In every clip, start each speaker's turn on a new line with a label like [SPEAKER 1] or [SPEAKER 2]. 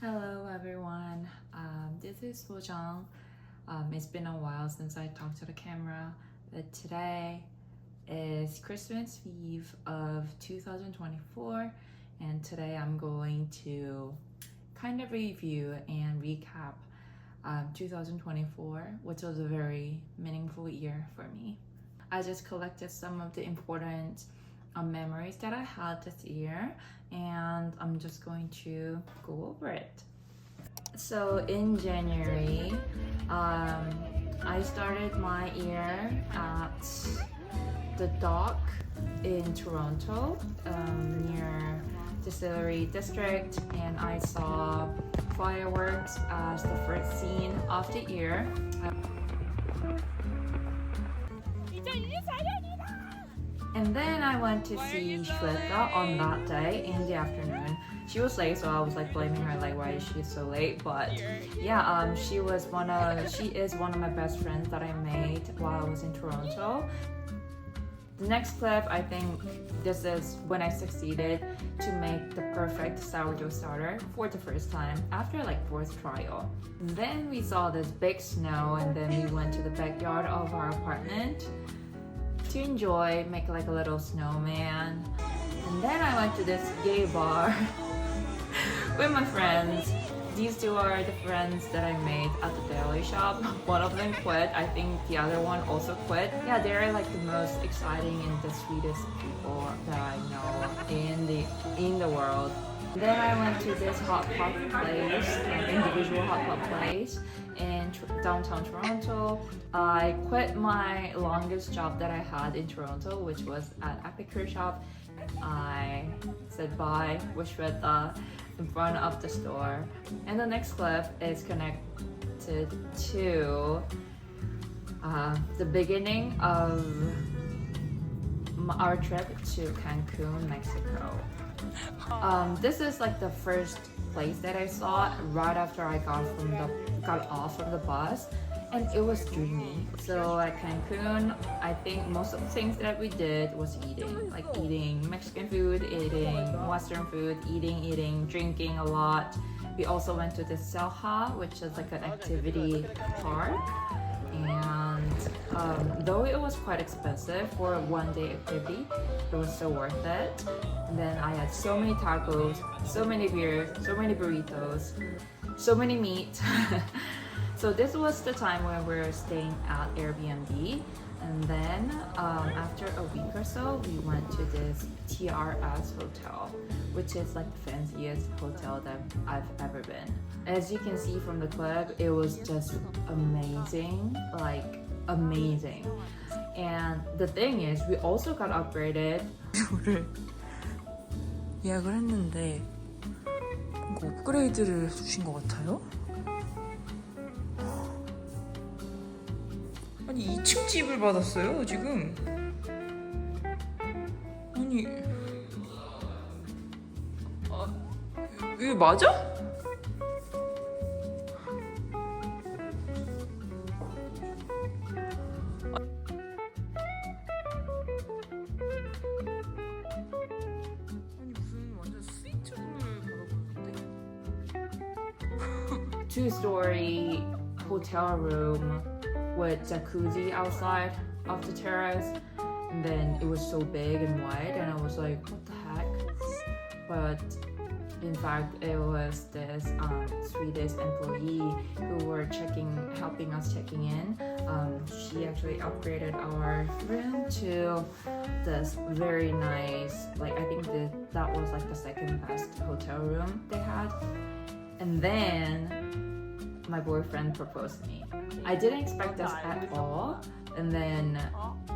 [SPEAKER 1] Hello everyone, this is Sojang. It's been a while since I talked to the camera, but today is Christmas Eve of 2024, and today I'm going to kind of review and recap 2024, which was a very meaningful year for me. I just collected some of the important memories that I had this year, and I'm just going to go over it. So in January, I started my year at the dock in Toronto, near Distillery District, and I saw fireworks as the first scene of the year. And then I went to see Shweta on that day in the afternoon. She was late, so I was like blaming her, like, why is she so late? But yeah, she is one of my best friends that I made while I was in Toronto. The next clip, I think this is when I succeeded to make the perfect sourdough starter for the first time after like 4th trial. Then we saw this big snow, and then we went to the backyard of our apartment to enjoy, make like a little snowman. And then I went to this gay bar with my friends. These two are the friends that I made at the deli shop. One of them quit. I think the other one also quit. Yeah, they're like the most exciting and the sweetest people that I know in the world. Then I went to this hot pot place, an individual hot pot place in downtown Toronto. I quit my longest job that I had in Toronto, which was at Epicure shop. I said bye with Shweta in front of the store. And the next clip is connected to the beginning of our trip to Cancun, Mexico. This is like the first place that I saw right after I got off from the bus, and it was dreamy. So at Cancun, I think most of the things that we did was eating Mexican food, eating Western food, eating, drinking a lot. We also went to the Seoul, which is like an activity park, and though it was quite expensive for a one-day activity, it was so worth it. And then I had so many tacos, so many beers, so many burritos, so many meat. So this was the time when we were staying at Airbnb, and then after a week or so, we went to this TRS hotel, which is like the fanciest hotel that I've ever been. As you can see from the clip, it was just amazing, like amazing. And the thing is, we also got upgraded.
[SPEAKER 2] 예약을 했는데 뭔가 업그레이드를 해주신 것 같아요. 아니 2층 집을 받았어요 지금. 아니 이게 맞아? 아니 무슨 완전 스위트룸을 받아보는데?
[SPEAKER 1] 2-story hotel room with jacuzzi outside of the terrace, and then it was so big and wide, and I was like, what the heck? But in fact, it was this Swedish employee who were helping us checking in. She actually upgraded our room to this very nice, like I think that was like the second best hotel room they had. And then my boyfriend proposed to me. I didn't expect this at all. And then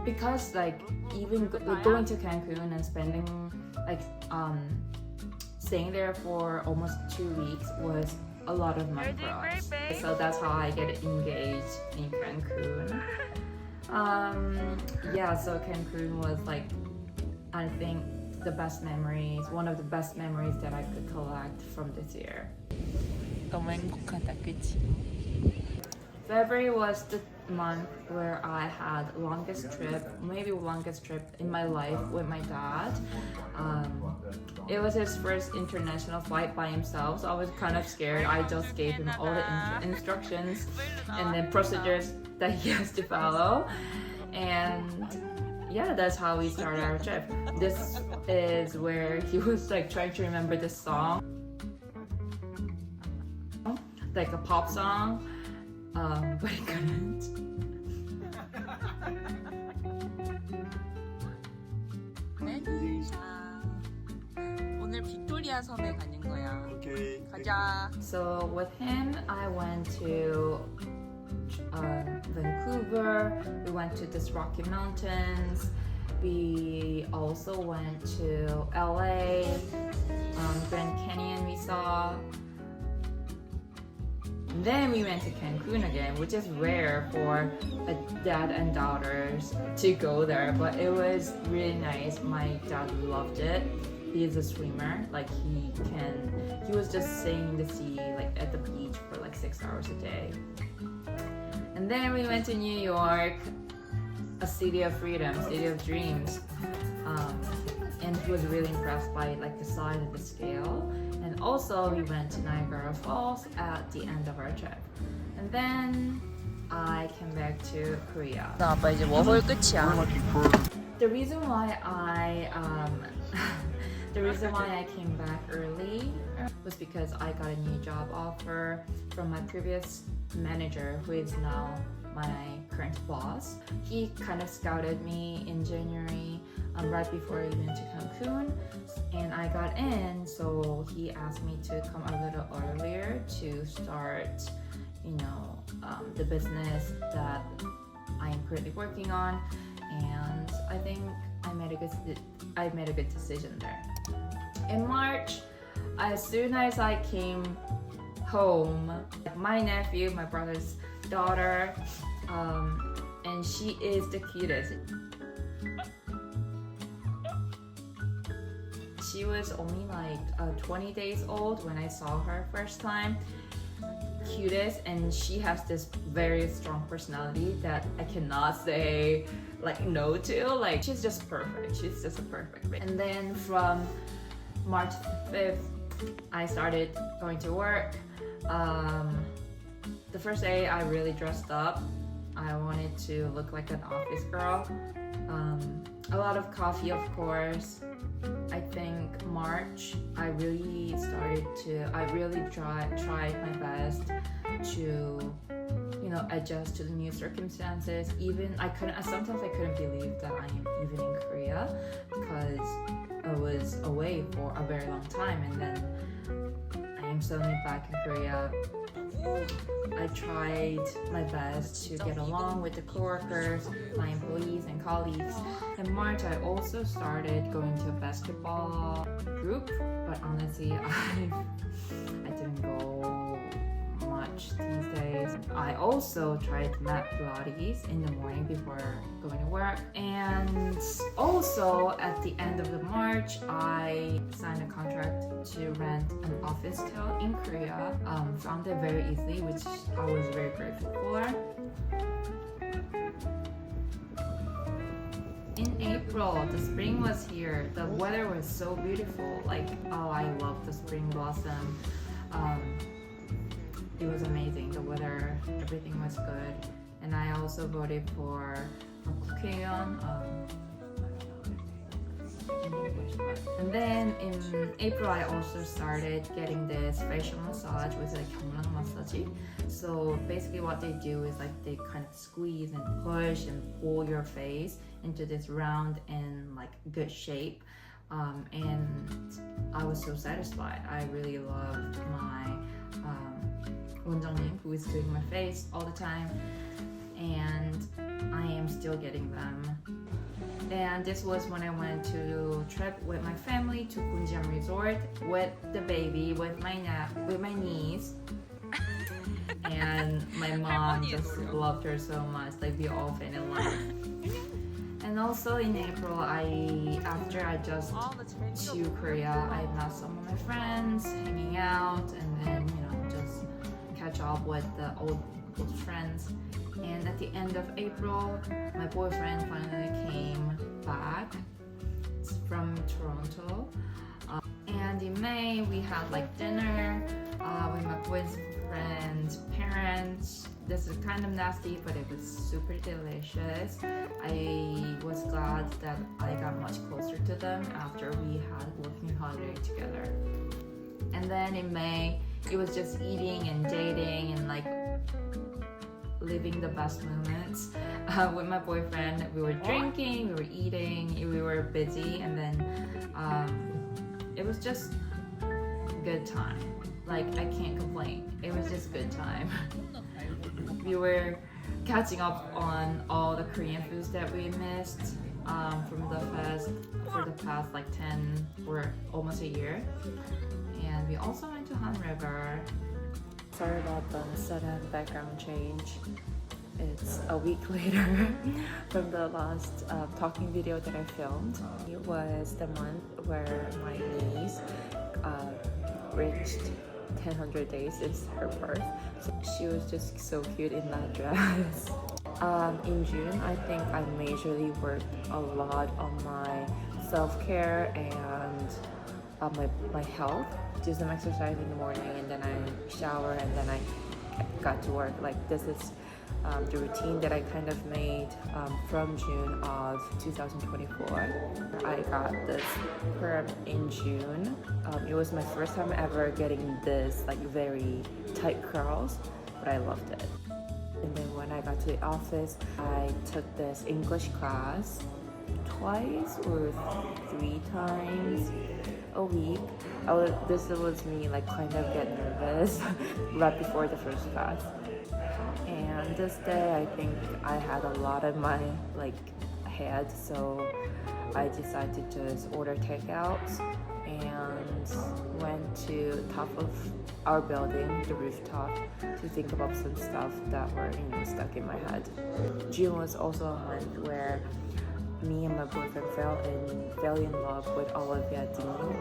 [SPEAKER 1] because like even going to Cancun and spending like staying there for almost 2 weeks was a lot of money for us. So that's how I get engaged in Cancun. Yeah, so Cancun was like, I think one of the best memories that I could collect from this year.
[SPEAKER 2] 너무 행복하다, 그치?
[SPEAKER 1] February was month where I had longest trip in my life with my dad. It was his first international flight by himself, so I was kind of scared. I just gave him all the instructions and the procedures that he has to follow. And yeah, that's how we started our trip. This is where he was like trying to remember this song, like a pop song, but he couldn't.
[SPEAKER 2] 오늘 빅토리아 섬에 가는 거야.
[SPEAKER 3] 오케이.
[SPEAKER 2] 가자.
[SPEAKER 1] So with him, I went to Vancouver. We went to the Rocky Mountains. We also went to LA, Grand Canyon we saw. Then we went to Cancun again, which is rare for a dad and daughters to go there, but it was really nice. My dad loved it. He is a swimmer. Like he was just staying in the sea, like at the beach for like 6 hours a day. And then we went to New York, a city of freedom, city of dreams. And he was really impressed by like the size and the scale. And also we went to Niagara Falls at the end of our trip. And then I came back to Korea.
[SPEAKER 2] 나 아빠 이제 워홀 끝이야.
[SPEAKER 1] The reason why I came back early was because I got a new job offer from my previous manager, who is now my current boss. He kind of scouted me in January, right before I went to Cancun, and I got in, so he asked me to come a little earlier to start, the business that I am currently working on, and I think I made a good decision there. In March, as soon as I came home, my nephew, my brother's daughter, and she is the cutest. She was only like 20 days old when I saw her first time. Cutest, and she has this very strong personality that I cannot say like no to. Like she's just perfect. She's just a perfect. And then from March 5th, I started going to work. The first day I really dressed up. I wanted to look like an office girl. A lot of coffee, of course. I think March I really tried my best to adjust to the new circumstances. Sometimes I couldn't believe that I am even in Korea, because I was away for a very long time, and then I am suddenly back in Korea. I tried my best to get along with the coworkers, my employees and colleagues. In March, I also started going to a basketball group, but honestly, I didn't go much these days. I also tried mat Pilates in the morning before going to work, and also at the end of the March, I signed a contract to rent an office hotel in Korea. Found it very easily, which I was very grateful for. In April, the spring was here. The weather was so beautiful. I love the spring blossom. It was amazing. The weather, everything was good. And I also voted for 국회의원. And then in April, I also started getting this facial massage with 경락 massage. So basically what they do is they kind of squeeze and push and pull your face into this round and good shape. And I was so satisfied. I really loved my 원장님, who is doing my face all the time, and I am still getting them. And this was when I went to trip with my family to Gunjeom Resort with the baby, with my niece, and my mom just loved her so much. We all fell in love. And also in April, after I just to Korea, I met some of my friends, hanging out, and then just catch up with the old close friends. And at the end of April, my boyfriend finally came back from Toronto. And in May, we had like dinner with my boyfriend's parents. This is kind of nasty, but it was super delicious. I was glad that I got much closer to them after we had working holiday together. And then in May, it was just eating and dating and like living the best moments with my boyfriend. We were drinking, we were eating, we were busy, and then it was just good time. Like, I can't complain. It was just good time. We were catching up on all the Korean foods that we missed from the fest for the past like 10 or almost a year. And we also went to Han River. Sorry about the sudden background change. It's a week later from the last talking video that I filmed. It was the month where my niece reached 100 days since her birth. So she was just so cute in that dress. In June, I think I majorly worked a lot on my self-care and my health. Do some exercise in the morning, and then I shower, and then I got to work. Like, this is the routine that I kind of made from June of 2024. I got this perm in June. It was my first time ever getting this like very tight curls, but I loved it. And then when I got to the office, I took this English class twice or 3 times a week. This was me like kind of get nervous right before the first class. And this day I think I had a lot in my like head, so I decided to just order takeouts and went to the top of our building, the rooftop, to think about some stuff that were stuck in my head. June was also a month where me and my boyfriend fell in love with Olivia Dean,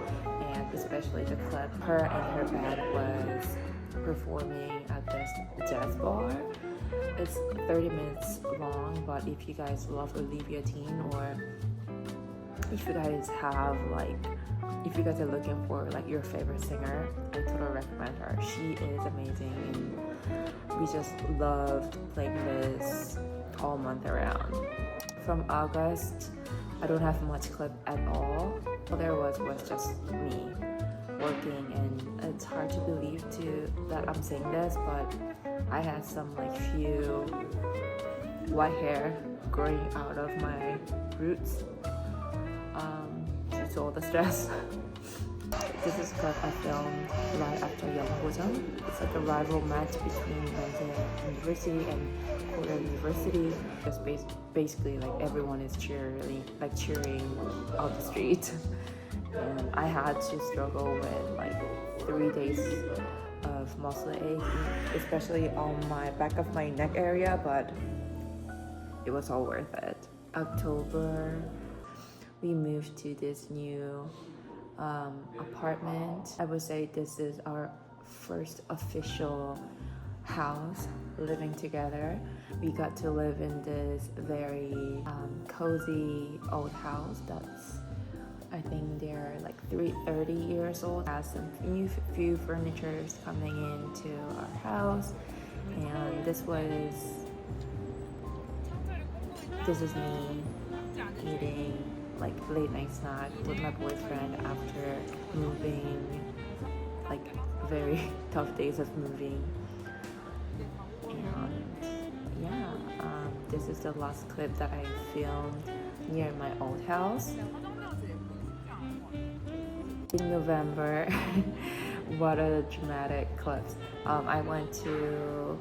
[SPEAKER 1] and especially the clip her and her band was performing at this jazz bar. It's 30 minutes long, but if you guys love Olivia Dean, or if you guys are looking for like your favorite singer, I totally recommend her. She is amazing, and we just loved playing this all month around. From August, I don't have much clip at all. All there was just me working, and it's hard to believe that I'm saying this, but I had some like few white hair growing out of my roots due to all the stress. This is what I filmed right after Yeongbojang. It's like a rival match between Yonsei University and Korea University. Just basically like everyone is cheering out the street. And I had to struggle with like 3 days of muscle ache, especially on my back of my neck area, but it was all worth it. October, we moved to this new apartment. I would say this is our first official house living together. We got to live in this very cozy old house that's, I think they're like 30 years old. Has some few furnitures coming into our house, and this is me eating like late night snack with my boyfriend after moving, like very tough days of moving. And yeah, this is the last clip that I filmed near my old house. In November, what a dramatic clip. I went to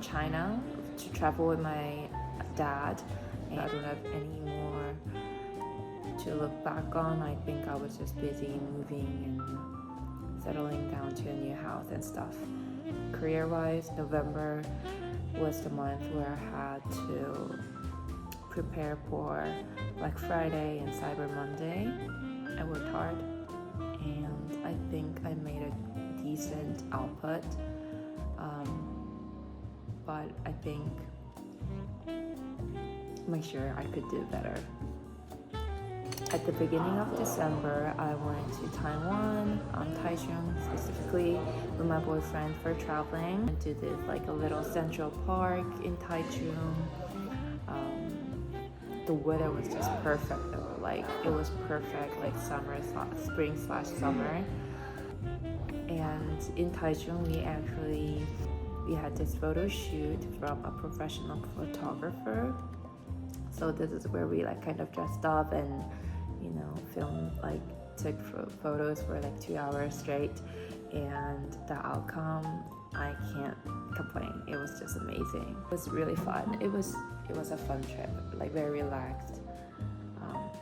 [SPEAKER 1] China to travel with my dad, and I don't have any more to look back on. I think I was just busy moving and settling down to a new house and stuff. Career-wise, November was the month where I had to prepare for Black Friday and Cyber Monday. I worked hard, and I think I made a decent output. but I think make sure I could do better. At the beginning of December, I went to Taiwan, Taichung specifically, with my boyfriend for traveling. And to this like a little central park in Taichung. The weather was just perfect though. Like it was perfect, like spring/summer. And in Taichung, we had this photo shoot from a professional photographer. So this is where we like kind of dressed up and filmed, like took photos for like 2 hours straight, and the outcome, I can't complain. It was just amazing. It was really fun. It was a fun trip, like very relaxed,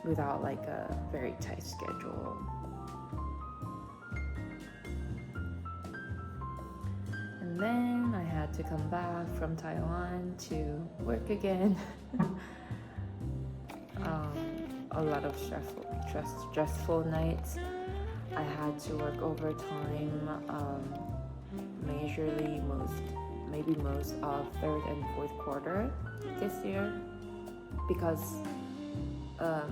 [SPEAKER 1] without like a very tight schedule. And then I had to come back from Taiwan to work again. A lot of stressful nights. I had to work overtime, maybe most of third and fourth quarter this year, because the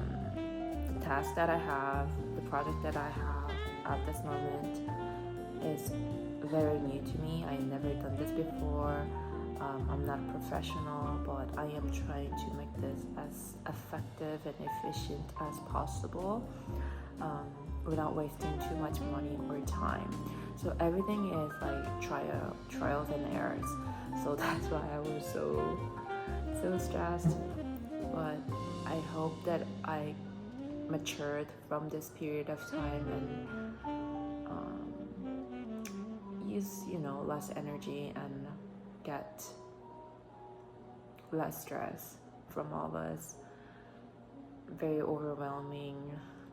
[SPEAKER 1] task that I have, the project that I have at this moment is very new to me. I've never done this before. I'm not a professional, but I am trying to make this as effective and efficient as possible, without wasting too much money or time. So everything is like trials and errors. So that's why I was so stressed. But I hope that I matured from this period of time and use less energy and get less stress from all those very overwhelming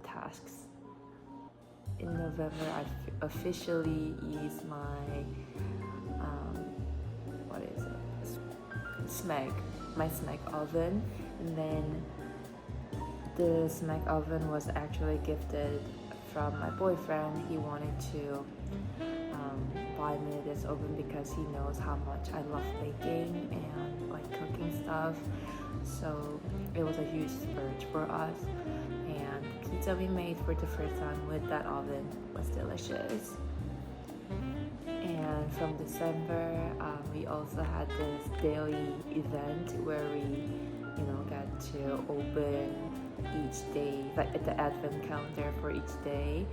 [SPEAKER 1] tasks. In November, I officially used my my SMEG oven, and then the SMEG oven was actually gifted from my boyfriend. He wanted to buy me this oven because he knows how much I love baking and like cooking stuff. So it was a huge splurge for us, and the pizza we made for the first time with that oven was delicious. And from December, we also had this daily event where we got to open each day, like at the advent calendar for each day.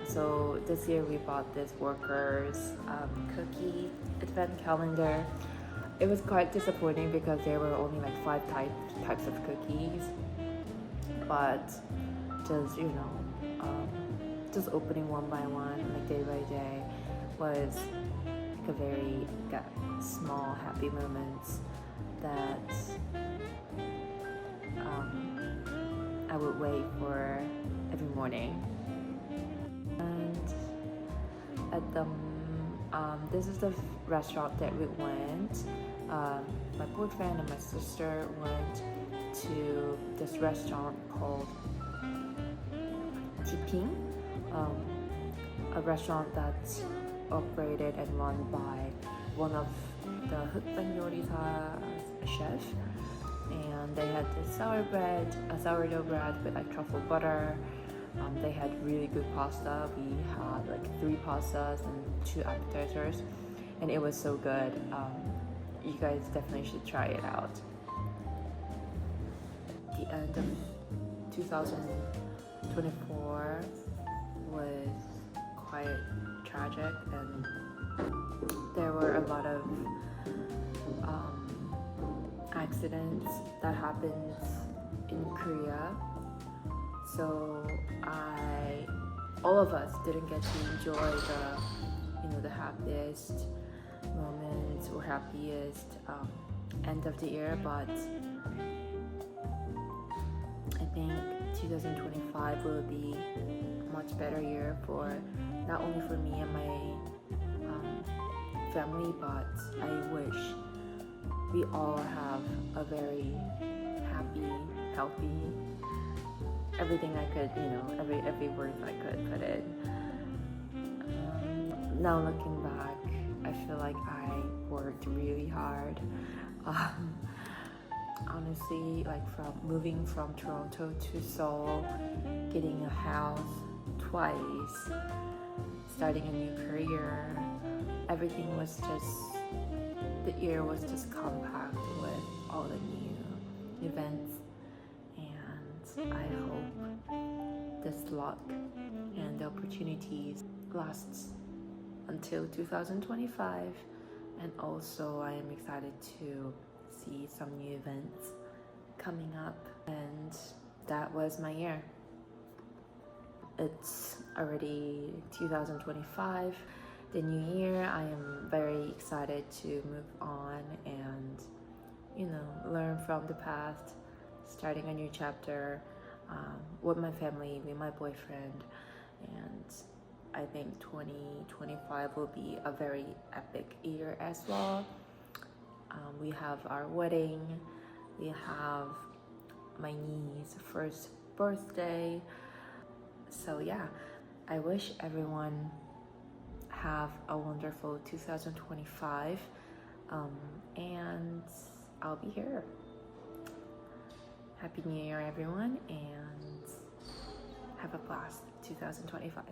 [SPEAKER 1] So this year we bought this workers cookie advent calendar. It was quite disappointing because there were only like 5 types of cookies, but just opening one by one, like day by day, was like a very small happy moments that I would wait for every morning. And at the this is the restaurant that we went. My boyfriend and my sister went to this restaurant called Tiping, a restaurant that's operated and run by one of the Hukban Yorisa chef. And they had this sourdough bread with like truffle butter. They had really good pasta. We had like 3 pastas and 2 appetizers, and it was so good. You guys definitely should try it out. The end of 2024 was quite tragic, and there were a lot of accidents that happened in Korea. So all of us didn't get to enjoy the happiest moments or happiest end of the year, but I think 2025 will be a much better year for not only for me and my family, but I wish we all have a very happy, healthy, everything I could, every word I could put in. Now looking back, I I feel like I worked really hard. Honestly, like from moving from Toronto to Seoul, getting a house twice, starting a new career, everything was just, the year was just compact with all the new events, and I hope this luck and the opportunities lasts until 2025. And also I am excited to see some new events coming up. And that was my year. It's already 2025, the new year. I am very excited to move on and, you know, learn from the past, starting a new chapter with my family, with my boyfriend. And I think 2025 will be a very epic year as well. We have our wedding, we have my niece's first birthday. So yeah, I wish everyone have a wonderful 2025, and I'll be here. Happy New Year, everyone, and have a blast 2025.